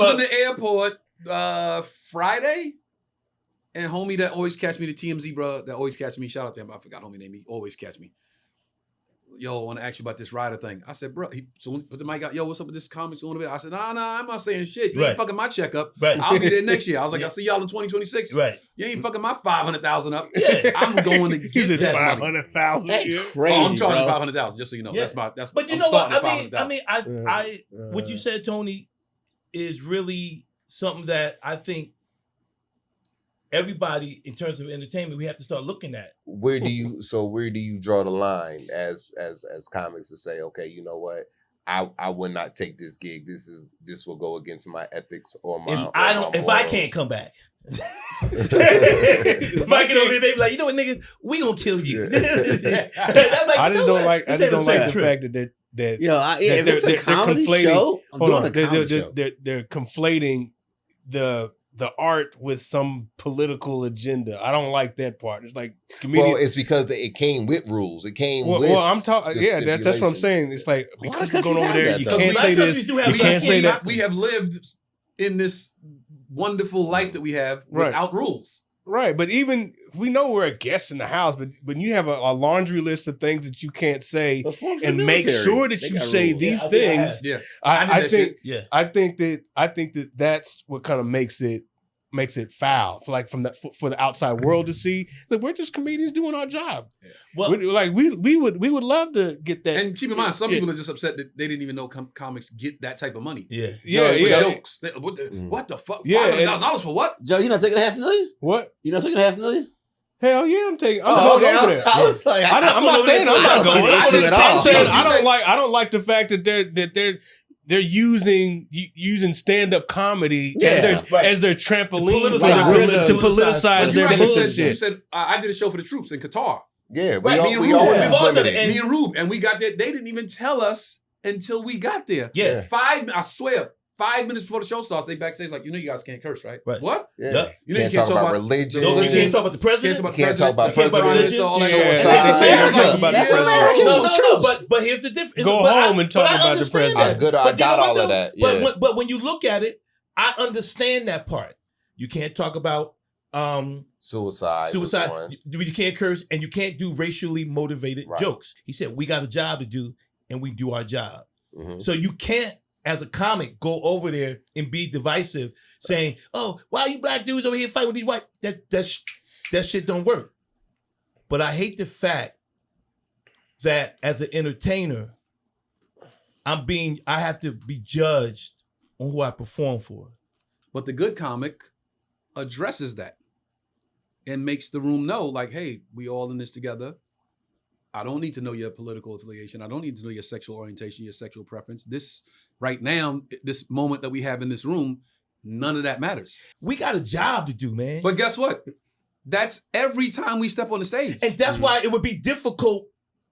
was in the airport Friday, and homie that always catch me, the TMZ bro that always catch me. Shout out to him. I forgot homie name. He always catch me. Yo, I want to ask you about this rider thing. I said, bro, he put the mic out. Yo, what's up with this comics? I said, nah, I'm not saying shit. You ain't fucking my check up. Right. I'll be there next year. I was like, I'll see y'all in 2026. Right. You ain't fucking my 500,000 up. Yeah. I'm going to get that 500,000. That's Yeah. crazy, I'm charging bro. 500,000. Just so you know, Yeah. that's. But you I'm know what? starting at I what you said, Tony, is really something that I think everybody, in terms of entertainment, we have to start looking at. Where do you draw the line as comics to say, okay, you know what? I would not take this gig. This will go against my ethics or my If I can't come back. If I get over there, they be like, you know what, nigga, we gonna kill you. That's like, I just don't like the trip. fact that If it's a comedy show, I'm doing a comedy show. They're conflating the art with some political agenda. I don't like that part. It's like comedians. Well, it's because it came with rules. It came with. Well, I'm talking. Yeah, that's what I'm saying. It's like because we're going over there, you can't say this. You can't say that. We have lived in this wonderful life that we have without rules. Right, but even we know we're a guest in the house, but when you have a laundry list of things that you can't say and make sure that you say these things, I think that that's what kind of makes it foul for the outside world to see that we're just comedians doing our job. Yeah. Well, we would love to get that. And keep in mind, some people are just upset that they didn't even know comics get that type of money. Yeah, jokes. What the fuck? $500,000 for what? Joe, you not taking $500,000? What? You not taking $500,000? Hell yeah, I'm taking. I'm going over there. I was like, I'm not saying I'm not going. I don't like the fact that they're using stand-up comedy as their trampoline to politicize their bullshit. You said I did a show for the troops in Qatar. Yeah, we all did it. Me and Rube, and we got there. They didn't even tell us until we got there. Yeah, I swear. 5 minutes before the show starts, they backstage like, you know, you guys can't curse, right? What? Yeah. You know, can't talk about religion. No, you can't talk about the president. Can't talk about president. No. But here's the difference. Go home and talk about the president. I got all of that. Yeah. But when you look at it, I understand that part. You can't talk about suicide. You can't curse, and you can't do racially motivated jokes. He said, we got a job to do, and we do our job. Mm-hmm. So you can't, as a comic, go over there and be divisive, saying, "Oh, why are you black dudes over here fighting with these white?" That shit don't work. But I hate the fact that as an entertainer, I have to be judged on who I perform for. But the good comic addresses that and makes the room know, like, hey, we all in this together. I don't need to know your political affiliation. I don't need to know your sexual orientation, your sexual preference. This right now, this moment that we have in this room, none of that matters. We got a job to do, man. But guess what? That's every time we step on the stage. And that's why it would be difficult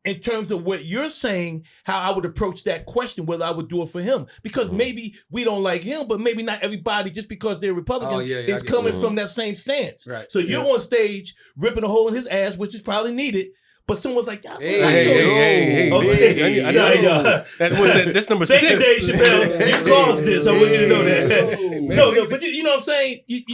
in terms of what you're saying, how I would approach that question, whether I would do it for him. Because maybe we don't like him, but maybe not everybody, just because they're Republican, is coming from that same stance. Right. So you're on stage ripping a hole in his ass, which is probably needed. But someone's like, hey. That's number 6. Dave Chappelle, you caused this. I want you to know that. No, but you know what I'm saying? You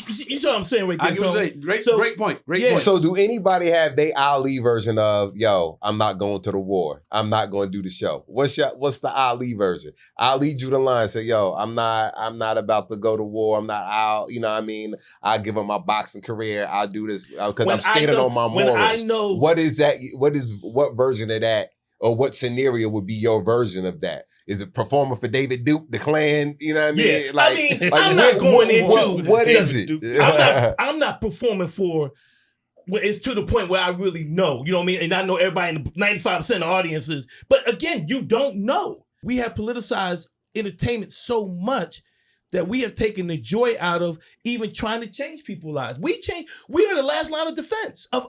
know what I'm saying right there. I get what you're saying. Great point. Point. So do anybody have their Ali version of, yo, I'm not going to the war. I'm not going to do the show. What's the Ali version? Ali drew the line, said, yo, I'm not about to go to war. I'm not out. You know what I mean? I'll give up my boxing career. I'll do this because I'm standing on my morals. When I know. What is that? What version of that, or what scenario would be your version of that? Is it performing for David Duke, the Klan? You know what I mean? Yeah. I'm not going into what is it? I'm not performing for. It's to the point where I really know. You know what I mean? And I know everybody in the 95% of audiences. But again, you don't know. We have politicized entertainment so much that we have taken the joy out of even trying to change people's lives. We are the last line of defense of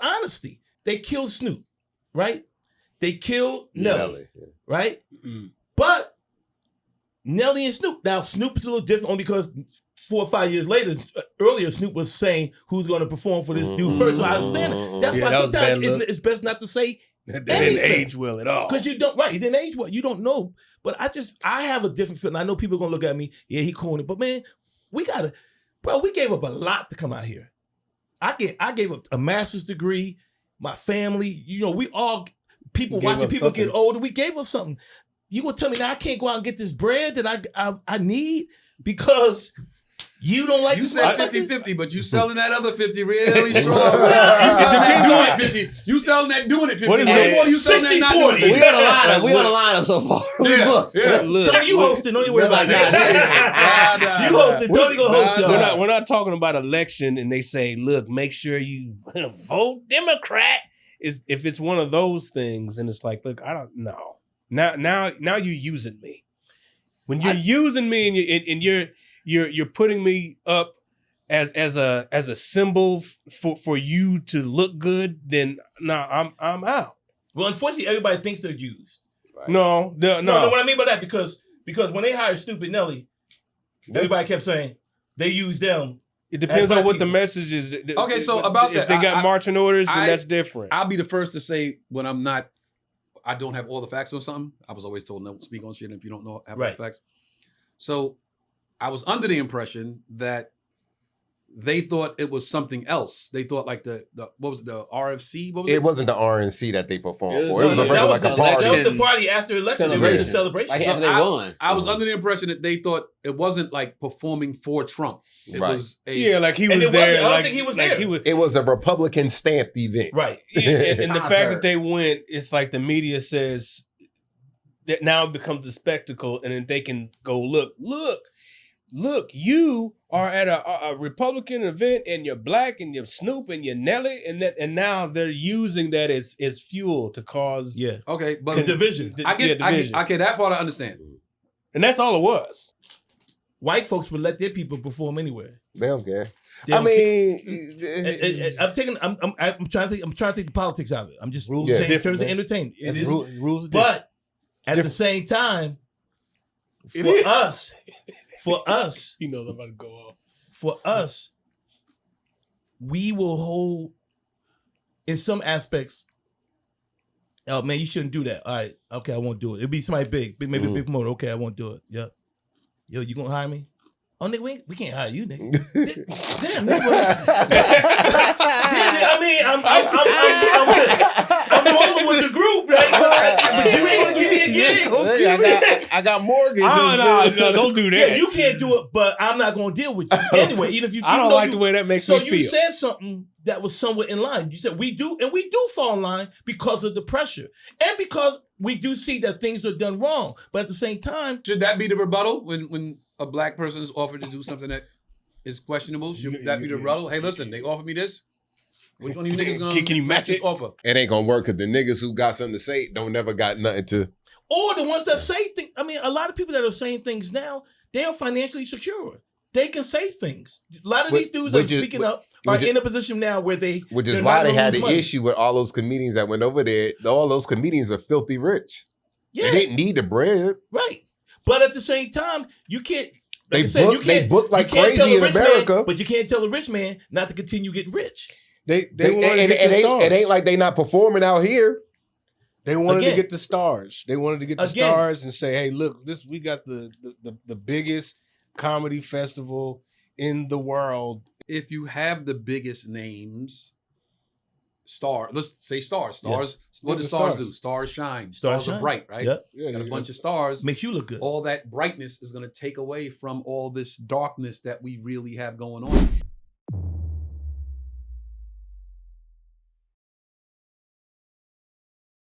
honesty. They killed Snoop, right? They killed Nelly. Right? Mm-hmm. But Nelly and Snoop. Now, Snoop is a little different only because 4 or 5 years later, earlier, Snoop was saying who's going to perform for this dude first. So I understand it. That's why sometimes it's best not to say that didn't age well at all. Because you don't, right, it didn't age well. You don't know. But I have a different feeling. I know people are gonna look at me, yeah, he corny. But man, we gave up a lot to come out here. I gave up a master's degree, my family, you know, we all people watching people get older, we gave up something. You gonna tell me now I can't go out and get this bread that I need because you don't like you this? said 50-50, but you selling that other 50 really strong. You selling that doing it 50. You selling that doing it 50. What is that? You selling that not doing it 50. We on the lineup so far. We booked. Tony, you hosting. Don't even worry about that. You hosting. Tony gonna host y'all. We're not talking about election and they say, look, make sure you vote Democrat. If it's one of those things and it's like, look, I don't know. Now you're using me. When you're using me and you're putting me up as a symbol for you to look good, then I'm out. Well, unfortunately, everybody thinks they're used. Right. No. What I mean by that, because when they hired Stupid Nelly, everybody kept saying they use them. It depends on what the message is. Okay, so about that, if they got marching orders, then that's different. I'll be the first to say when I don't have all the facts on something. I was always told don't speak on shit if you don't know have all the facts. So I was under the impression that they thought it was something else. They thought like the what was it, the RFC? What was it? It wasn't the RNC that they performed for. It was a regular like a party. That was the party after election. It was a celebration. Like after they won. I was under the impression that they thought it wasn't like performing for Trump. It was like he was there. I don't think he was there. It was a Republican stamped event. Right. And the fact that they went, it's like the media says that now it becomes a spectacle, and then they can go look, you are at a Republican event and you're black and you're Snoop and you're Nelly and now they're using that as fuel to cause okay, but the division. I get that part I understand. And that's all it was. White folks would let their people perform anywhere. They don't care. I'm trying to take the politics out of it. I'm just saying in terms of entertainment. It is rules, but at the same time, for us, he knows I'm about to go off. For us, we will hold in some aspects. Oh man, you shouldn't do that. All right, okay, I won't do it. It'll be somebody big, maybe a big promoter. Okay, I won't do it. Yep. Yo, you gonna hire me? Oh, nigga, we can't hire you, nigga. Damn, nigga. I mean, I'm rolling with the group, right? But you ain't gonna give me a gig. I got mortgage. No, don't do that. Yeah, you can't do it, but I'm not gonna deal with you anyway. Even if you, I don't like the way that makes me feel. So you said something that was somewhat in line. You said we do fall in line because of the pressure and because we do see that things are done wrong. But at the same time, should that be the rebuttal when a black person is offered to do something that is questionable? Should that be the rebuttal? Hey, listen, they offered me this. Which one of you niggas gonna can you match this offer? It ain't gonna work because the niggas who got something to say don't never got nothing to. Or the ones that say things. I mean, a lot of people that are saying things now, they are financially secure. They can say things. A lot of these dudes that are speaking up are in a position now where they. Which is why they had an issue with all those comedians that went over there. All those comedians are filthy rich. Yeah. They didn't need the bread. Right. But at the same time, you can't. Like they book like crazy in America. Man, but you can't tell a rich man not to continue getting rich. It ain't like they not performing out here. They wanted to get the stars. They wanted to get the stars and say, "Hey, look, we got the biggest comedy festival in the world." If you have the biggest names, let's say stars. Stars. Yes. What do stars do? Stars shine. Stars are bright, right? Yep. Got a bunch of stars. Makes you look good. All that brightness is going to take away from all this darkness that we really have going on.